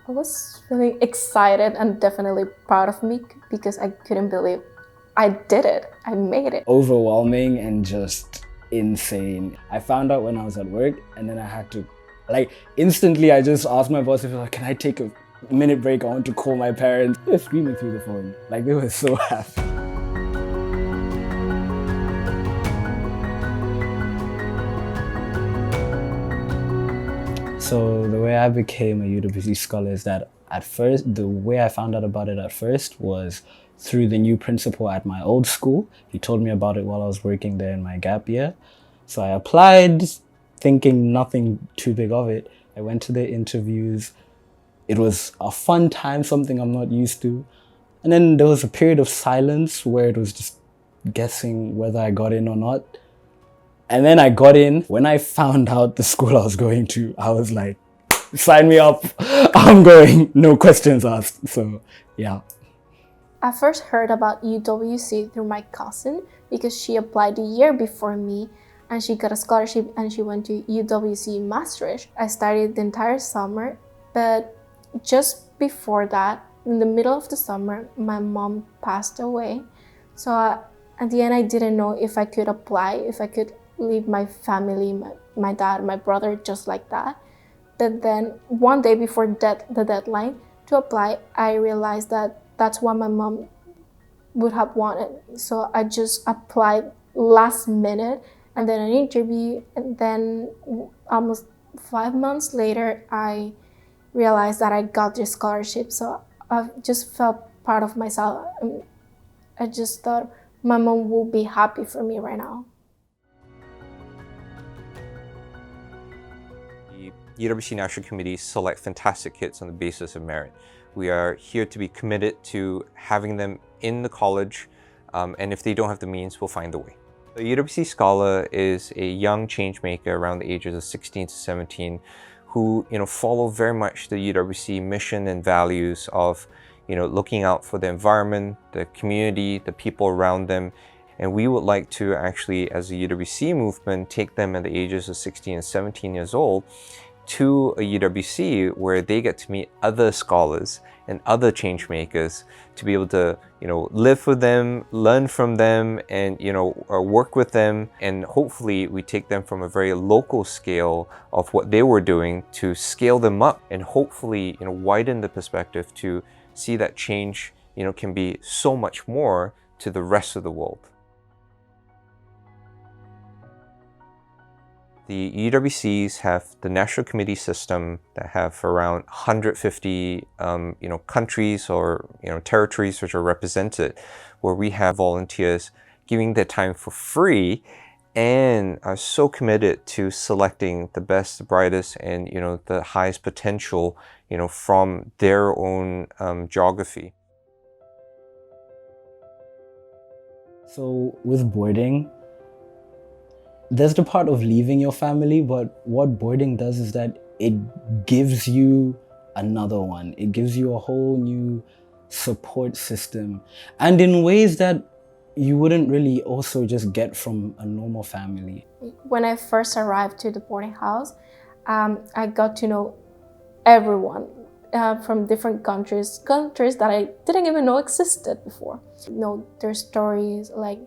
I was really excited and definitely proud of me because I couldn't believe I did it. I made it. Overwhelming and just insane. I found out when I was at work, and then I had to, instantly I just asked my boss if can I take a minute break? I want to call my parents. They were screaming through the phone. They were so happy. So the way I became a UWC scholar is that at first, the way I found out about it at first was through the new principal at my old school. He told me about it while I was working there in my gap year. So I applied thinking nothing too big of it. I went to the interviews. It was a fun time, something I'm not used to. And then there was a period of silence where it was just guessing whether I got in or not. And then I got in. When I found out the school I was going to, I was like, sign me up. I'm going. No questions asked. So, yeah. I first heard about UWC through my cousin because she applied the year before me and she got a scholarship and she went to UWC Maastricht. I studied the entire summer, but just before that, in the middle of the summer, my mom passed away. So at the end, I didn't know if I could apply, if I could leave my family, my dad, my brother, just like that. But then one day before the deadline to apply, I realized that that's what my mom would have wanted. So I just applied last minute and then an interview. And then almost 5 months later, I realized that I got this scholarship. So I just felt proud of myself. I just thought my mom will be happy for me right now. The UWC National Committee select fantastic kids on the basis of merit. We are here to be committed to having them in the college, and if they don't have the means, we'll find a way. The UWC Scholar is a young change maker around the ages of 16 to 17 who follow very much the UWC mission and values of looking out for the environment, the community, the people around them. And we would like to actually, as a UWC movement, take them at the ages of 16 and 17 years old to a UWC where they get to meet other scholars and other change makers to be able to live with them, learn from them, and work with them. And hopefully we take them from a very local scale of what they were doing to scale them up and hopefully widen the perspective to see that change can be so much more to the rest of the world. The UWCs have the national committee system that have around 150 countries or territories which are represented, where we have volunteers giving their time for free and are so committed to selecting the best, the brightest, and the highest potential from their own geography. So with boarding, there's the part of leaving your family, but what boarding does is that it gives you another one. It gives you a whole new support system, and in ways that you wouldn't really also just get from a normal family. When I first arrived to the boarding house, I got to know everyone from different countries that I didn't even know existed before. Know their stories, like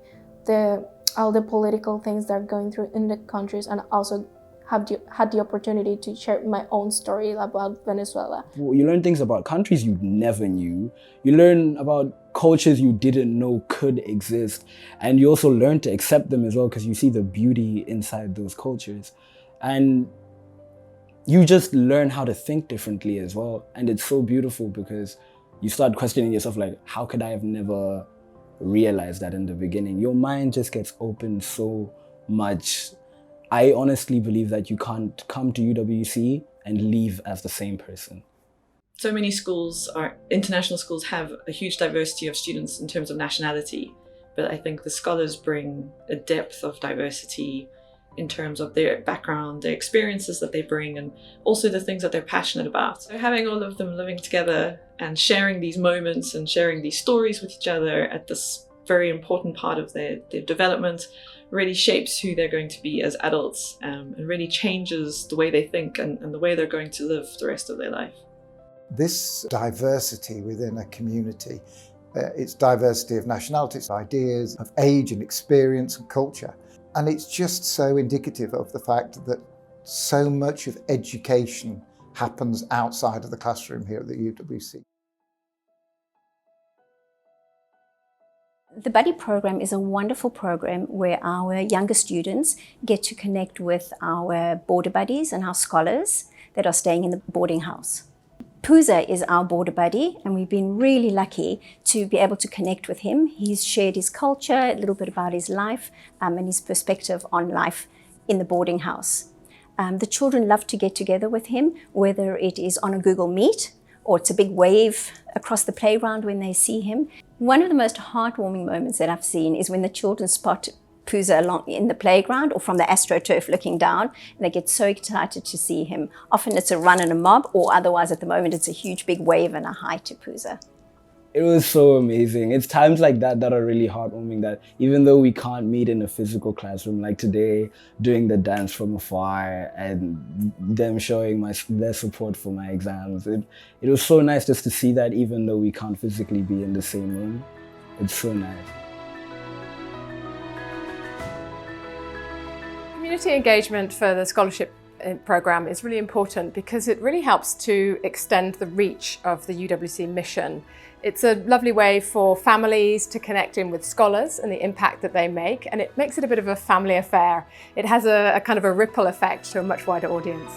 all the political things they're going through in the countries, and also had the opportunity to share my own story about Venezuela. You learn things about countries you never knew. You learn about cultures you didn't know could exist. And you also learn to accept them as well because you see the beauty inside those cultures. And you just learn how to think differently as well. And it's so beautiful because you start questioning yourself like, how could I have never realized that in the beginning? Your mind just gets open so much. I honestly believe that you can't come to UWC and leave as the same person. So many schools, international schools, have a huge diversity of students in terms of nationality, but I think the scholars bring a depth of diversity in terms of their background, their experiences that they bring, and also the things that they're passionate about. So having all of them living together and sharing these moments and sharing these stories with each other at this very important part of their development really shapes who they're going to be as adults, and really changes the way they think and the way they're going to live the rest of their life. This diversity within a community, it's diversity of nationalities, ideas, of age and experience and culture. And it's just so indicative of the fact that so much of education happens outside of the classroom here at the UWC. The Buddy program is a wonderful program where our younger students get to connect with our border buddies and our scholars that are staying in the boarding house. Pooza is our border buddy, and we've been really lucky to be able to connect with him. He's shared his culture, a little bit about his life, and his perspective on life in the boarding house. The children love to get together with him, whether it is on a Google Meet or it's a big wave across the playground when they see him. One of the most heartwarming moments that I've seen is when the children spot Pooza along in the playground or from the AstroTurf looking down, and they get so excited to see him. Often it's a run and a mob, or otherwise at the moment it's a huge big wave and a hi to Pooza. It was so amazing. It's times like that that are really heartwarming, that even though we can't meet in a physical classroom, like today, doing the dance from afar and them showing their support for my exams, it was so nice just to see that even though we can't physically be in the same room. It's so nice. Community engagement for the scholarship programme is really important because it really helps to extend the reach of the UWC mission. It's a lovely way for families to connect in with scholars and the impact that they make, and it makes it a bit of a family affair. It has a kind of a ripple effect to a much wider audience.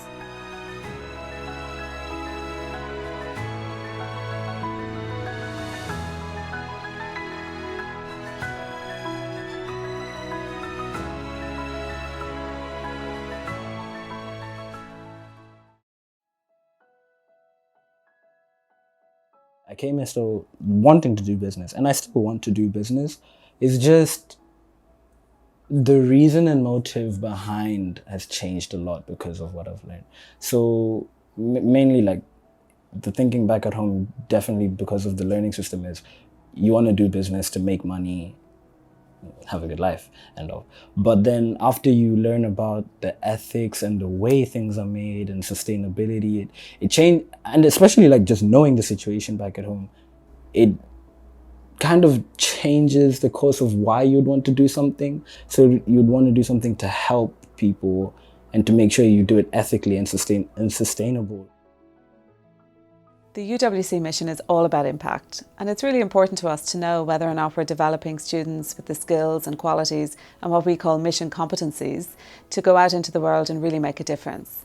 I came here still wanting to do business, and I still want to do business. It's just the reason and motive behind has changed a lot because of what I've learned. So mainly, like, the thinking back at home, definitely because of the learning system, is you want to do business to make money, have a good life and all. But then after you learn about the ethics and the way things are made and sustainability, it changed. And especially like just knowing the situation back at home, it kind of changes the course of why you'd want to do something. So you'd want to do something to help people and to make sure you do it ethically and sustainable. The UWC mission is all about impact, and it's really important to us to know whether or not we're developing students with the skills and qualities and what we call mission competencies to go out into the world and really make a difference.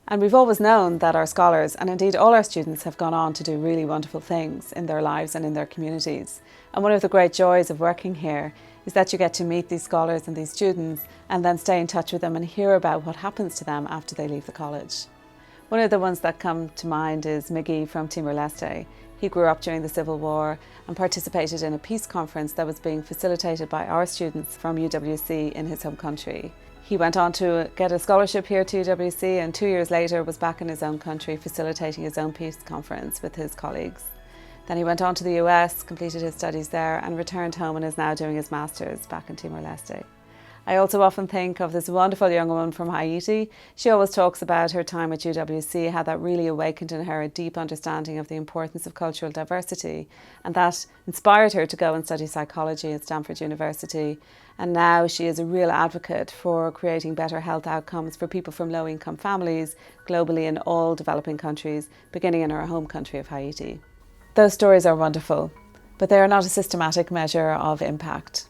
And we've always known that our scholars, and indeed all our students, have gone on to do really wonderful things in their lives and in their communities. And one of the great joys of working here is that you get to meet these scholars and these students and then stay in touch with them and hear about what happens to them after they leave the college. One of the ones that come to mind is Miggy from Timor-Leste. He grew up during the Civil War and participated in a peace conference that was being facilitated by our students from UWC in his home country. He went on to get a scholarship here to UWC, and 2 years later was back in his own country facilitating his own peace conference with his colleagues. Then he went on to the US, completed his studies there and returned home and is now doing his master's back in Timor-Leste. I also often think of this wonderful young woman from Haiti. She always talks about her time at UWC, how that really awakened in her a deep understanding of the importance of cultural diversity, and that inspired her to go and study psychology at Stanford University. And now she is a real advocate for creating better health outcomes for people from low-income families globally in all developing countries, beginning in her home country of Haiti. Those stories are wonderful, but they are not a systematic measure of impact.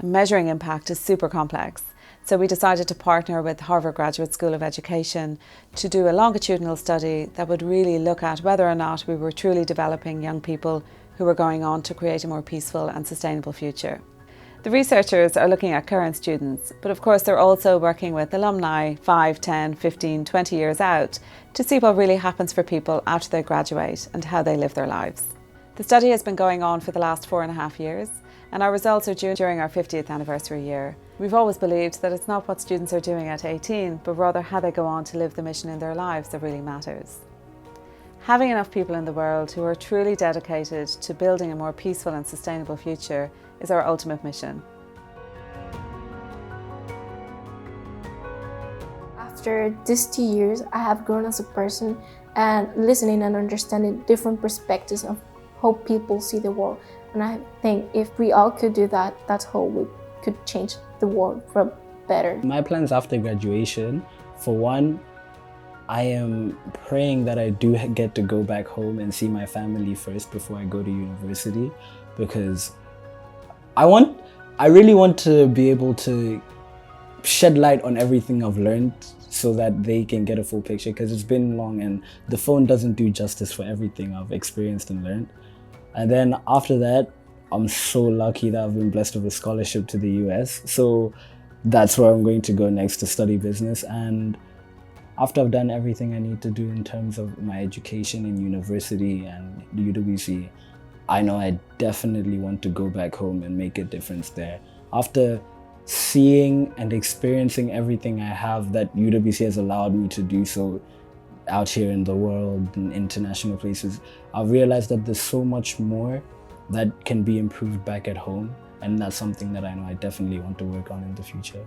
Measuring impact is super complex, so we decided to partner with Harvard Graduate School of Education to do a longitudinal study that would really look at whether or not we were truly developing young people who were going on to create a more peaceful and sustainable future. The researchers are looking at current students, but of course they're also working with alumni 5, 10, 15, 20 years out to see what really happens for people after they graduate and how they live their lives. The study has been going on for the last 4.5 years, and our results are due during our 50th anniversary year. We've always believed that it's not what students are doing at 18, but rather how they go on to live the mission in their lives that really matters. Having enough people in the world who are truly dedicated to building a more peaceful and sustainable future is our ultimate mission. After these 2 years, I have grown as a person and listening and understanding different perspectives of how people see the world. And I think if we all could do that, that's how we could change the world for better. My plans after graduation, for one, I am praying that I do get to go back home and see my family first before I go to university, because I really want to be able to shed light on everything I've learned so that they can get a full picture, because it's been long and the phone doesn't do justice for everything I've experienced and learned. And then after that, I'm so lucky that I've been blessed with a scholarship to the US. So that's where I'm going to go next, to study business. And after I've done everything I need to do in terms of my education in university and the UWC, I know I definitely want to go back home and make a difference there. After seeing and experiencing everything I have that UWC has allowed me to do so out here in the world, in international places, I've realized that there's so much more that can be improved back at home. And that's something that I know I definitely want to work on in the future.